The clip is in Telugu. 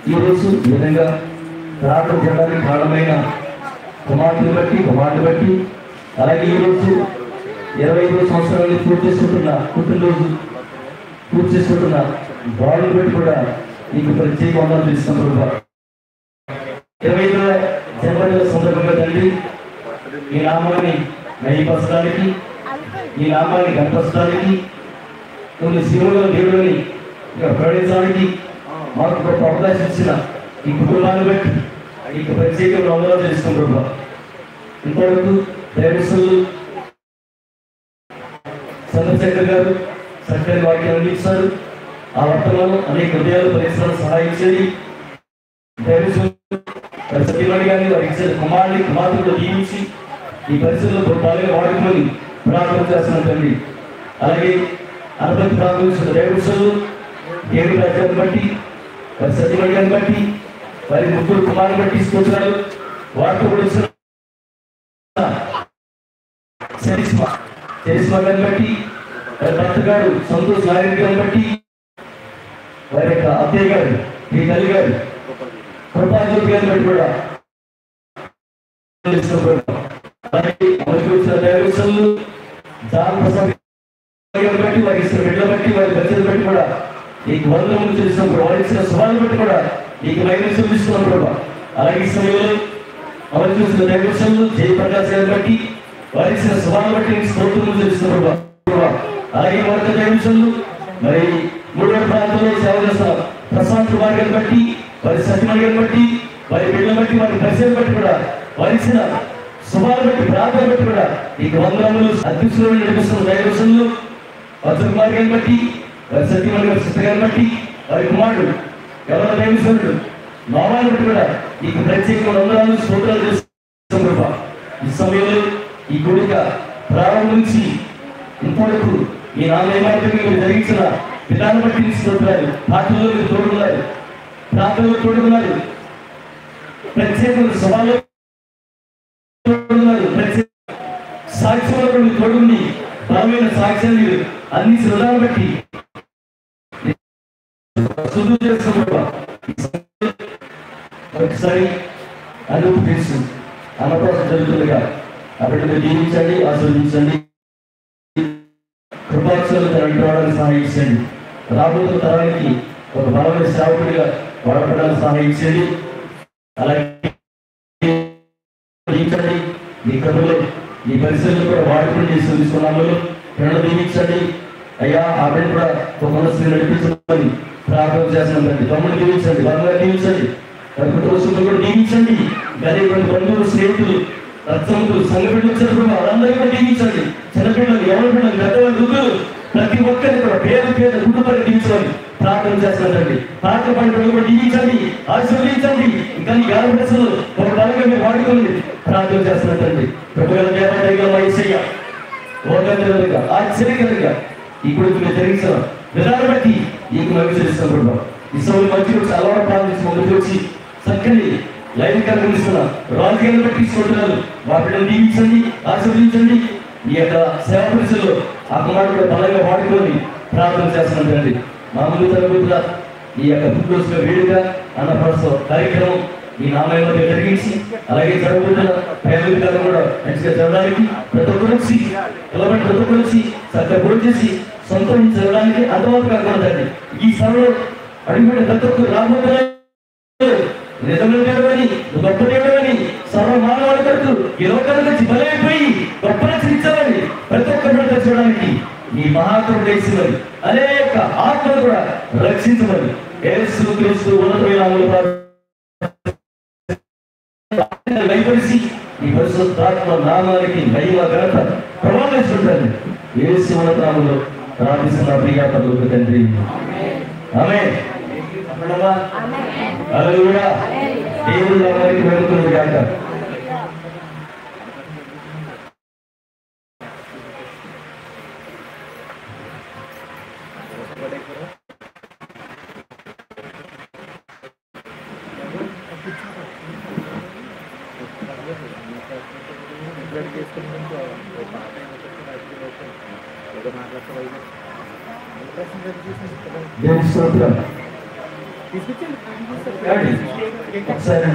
ఈరోజు ఈ విధంగా ప్రార్థన చేయడానికి కారణమైన కుమార్తెను బట్టి అలాగే ఈరోజు 25 సంవత్సరాలు పూర్తి చేసుకుంటున్న పుట్టినరోజు పూర్తి చేసుకుంటున్న బాలుని బట్టి కూడా నీకు ప్రత్యేక వందనాలు తెలుస్తున్నాం ప్రభా. 25వ జన్మదిన సందర్భంగా తండ్రి ఈ నామాన్ని నయపరచడానికి, ఈ నామాన్ని కనపరచడానికి, కొన్ని శివుల దేవుడిని ప్రకటించడానికి మాకు గొప్ప అవకాశం ఇచ్చిన ఈ కుటుంబాన్ని బట్టి నీకు ప్రత్యేక వందనాలు తెలుస్తున్నాం ప్రభా. ఇంతవరకు దైవస్తులు చంద్రశేఖర్ గారు చక్కని వాక్యాలు అందించారు. ఆ వర్తమానం అనేక హృదయాలు పరిశ్రమలు సహాయించేది. సత్యవాణి గారిని వారికి ఇచ్చిన కుమార్తెలు జీవించి ఈ పరిస్థితుల్లో గొప్పగా వాడుకొని ప్రార్థన చేస్తున్న తండ్రి, అలాగే అనుమతి ప్రార్థించిన దైవస్తులు దేవుడి రాజ్యాన్ని బట్టి వారి సత్యవాణి గారిని బట్టి వారి ముగ్గురు కుమారుని బట్టి తీసుకొచ్చారు. వారితో కూడా చరిస్మా గారిని బట్టి వారి భర్త గారు సంతోష్ నారాయణ గారిని బట్టి వారి యొక్క అత్తయ్య గారు మీ తల్లి గారు కృపాజ్యోతి గారిని బట్టి కూడా బట్టి వారి ఇచ్చిన బిడ్డలు బట్టి వారి బడ్జెట్ బట్టి కూడా నీకు వందలు చూసినప్పుడు వారి ఇచ్చిన సవాళ్ళు బట్టి కూడా నీకు మైనస్ చూపిస్తున్నాం ప్రభా. అలాగే ఈ సమయంలో వారు చూసిన దైవశంలు జయప్రకాశ్ గారిని బట్టి వారి ఇచ్చిన సవాళ్ళు బట్టి నీకు స్తోత్రములు చూపిస్తున్నాం ప్రభా. అలాగే వారి దైవశంలు మరి 3వ ప్రాంతంలో సేవ చేస్తున్న ప్రశాంత్ కుమార్ గారిని బట్టి వారి సత్యమణి గారిని బట్టి వారి బిడ్డలు బట్టి వారి పరిచయం బట్టి కూడా వారి ఇచ్చిన సవాళ్ళు బట్టి ప్రార్థన బట్టి కూడా నీకు వందనములు అధ్యక్షులు నడిపిస్తున్న దైవశంలు అర్జున్ కుమార్ గారిని బట్టి వారి సత్యమణి గారి సిస్టర్ గారిని బట్టి వారి కుమారుడు ఎవరో దైవశండు నామాన్ని బట్టి కూడా నీకు ప్రత్యేకంగా వందనాలు స్తోత్రాలు చేస్తున్నాం ప్రభా. ఈ సమయంలో ఈ గుడిక ప్రారంభం నుంచి ఇంతవరకు ఈ నామేమాత్రం మీరు జరిగించిన విధానం బట్టి స్తోత్రాలు. పాటల్లో మీరు తోడున్నారు, ప్రార్థనలో తోడున్నారు, ప్రత్యేకమైన సభలో తోడున్నారు, ప్రత్యేక సాక్ష్యంలో మీరు తోడుండి బలమైన సాక్ష్యాన్ని మీరు అందించిన విధానం బట్టి ఒకసారి అనుభూతి తెలుసు అన్నప్రాసం జరుగుతుందిగా అక్కడ మీరు జీవించండి, ఆస్వాదించండి, కృపాక్షలు రావడానికి సహాయించండి, రాబోతున్న తరానికి ఒక బలమైన సేవకుడిగా వాడపడడానికి సహాయించండి. అలాగే జీవించండి, మీ కథలో మీ పరిస్థితులు కూడా వాడుకుని చేసి తీసుకున్నాము పిల్లలు దీవించండి అయ్యా. ఆ బిడ్డ కూడా ఒక మనసుని నడిపించమని ప్రార్థన చేస్తున్నాం. తమ్ముడు దీవించండి, బంగారు దీవించండి, కుటుంబస్తులు కూడా దీవించండి. గది బంధువులు, స్నేహితులు, రక్తములు, సంఘ బిడ్డలు వచ్చినప్పుడు వాళ్ళందరికీ కూడా దీవించండి. చిన్నపిల్లలు, ఎవరి పిల్లలు, పెద్దవాళ్ళు, వృద్ధులు, ప్రతి ఒక్కరిని కూడా పేద కుటుంబాన్ని దీవించాలి ప్రార్థన చేస్తున్నారండి. ప్రార్థన పడిన కూడా దీవించండి, ఆశీర్వదించండి. ఇంకా ఈ గాలి ఒక బలంగా మీరు వాడుకోండి ప్రార్థన చేస్తున్నట్టండి. ప్రభుత్వ దేవాలయ ఓగంగా ఆశ్చర్యకరంగా ఈ గుడికి జరిగిన విధానం బట్టి నీకు నవిచరిస్తున్నాం. ఈ సమయంలో మంచి చాలా ప్రార్థించి ముందుకు వచ్చి చక్కని లైన్ కనిపిస్తున్న రాజకీయాలను బట్టి చూస్తున్నారు. వాటిని దీవించండి, ఆశీర్వదించండి. ఈ యొక్క సేవ పరిస్థితుల్లో ఆ కుమారుడు బలంగా వాడుకొని ప్రార్థన చేస్తున్నారండి. మా ముందు తరగతిగా ఈ యొక్క పుట్టినరోజుగా వేడుక అన్నప్రాస కార్యక్రమం ఈ నామయంలో జరిగించి అలాగే జరుగుతున్న ఫ్యామిలీ కాలం కూడా మంచిగా జరగడానికి ప్రతి ఒక్కరు వచ్చి చక్కగా భోజనం చేసి సంతోషించడానికి అంతవరకు కాకూడదండి. ఈ సభలో అడిగిన ప్రతి ఒక్కరు రాబోతున్నారు నిజమైన దేవుడని, గొప్ప దేవుడని, సర్వ మానవాళి కొరకు ఈ లోకాల నుంచి బలైపోయి గొప్ప రక్షించాలని ప్రతి ఒక్కరిని తెచ్చడానికి ఈ మహాత్ముడు చేసినది అనేక ఆత్మలు కూడా రక్షించమని యేసు క్రీస్తు ఉన్నతమైన భయపరిచి ఈ పరిశుద్ధాత్మ నామానికి మహిమ ఘనత ప్రమాణిస్తుంటారు. యేసు ఉన్నతనామములో ప్రార్థిస్తున్న ప్రియ పరలోక తండ్రి, ఆమేన్. హల్లెలూయా. దేవుడి నామానికి వెలుగుతుంది గాక. దేవుని స్తోత్రం. ఒకసారి